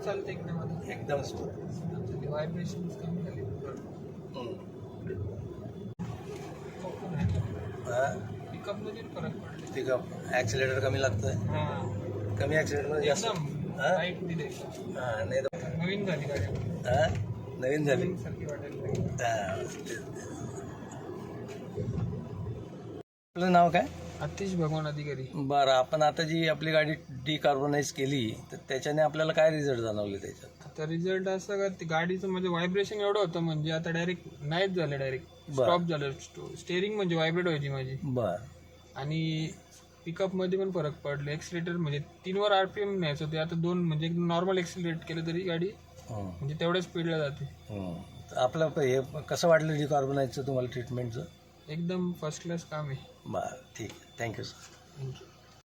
चालते एकदम smooth. Vibration कमी झाले. पिकअप मध्ये फरक पडले. पिकअप ॲक्सिलेटर कमी लागतंय. कमी ॲक्सिलेटर जास्त. लाईट दिले. नाही तर नवीन झाली गाडी. नवीन झाली. सारखी वाटायला. आपलं नाव काय? आतिश भगवान अधिकारी. बरं, आपण आता जी आपली गाडी डिकार्बोनाइज केली तर त्याच्याने आपल्याला काय रिझल्ट जाणवले त्याच्यात? आता रिझल्ट असं का ते गाडीचं म्हणजे व्हायब्रेशन एवढं होतं म्हणजे आता डायरेक्ट नाहीच झालं. डायरेक्ट स्टॉप झालं. स्टेअरिंग म्हणजे व्हायब्रेट व्हायची माझी. बरं. आणि पिकअप मध्ये पण फरक पडले. एक्सिलेटर म्हणजे 3वर RPM न्यायचं होते, आता 2 म्हणजे नॉर्मल एक्सिलेट केलं तरी गाडी म्हणजे तेवढ्या स्पीडला जाते. आपलं हे कसं वाटलं डिकार्बोनाइजचं तुम्हाला ट्रीटमेंटचं? एकदम फर्स्ट क्लास काम आहे. बरं, ठीक आहे. Thank you sir. थँक्यू.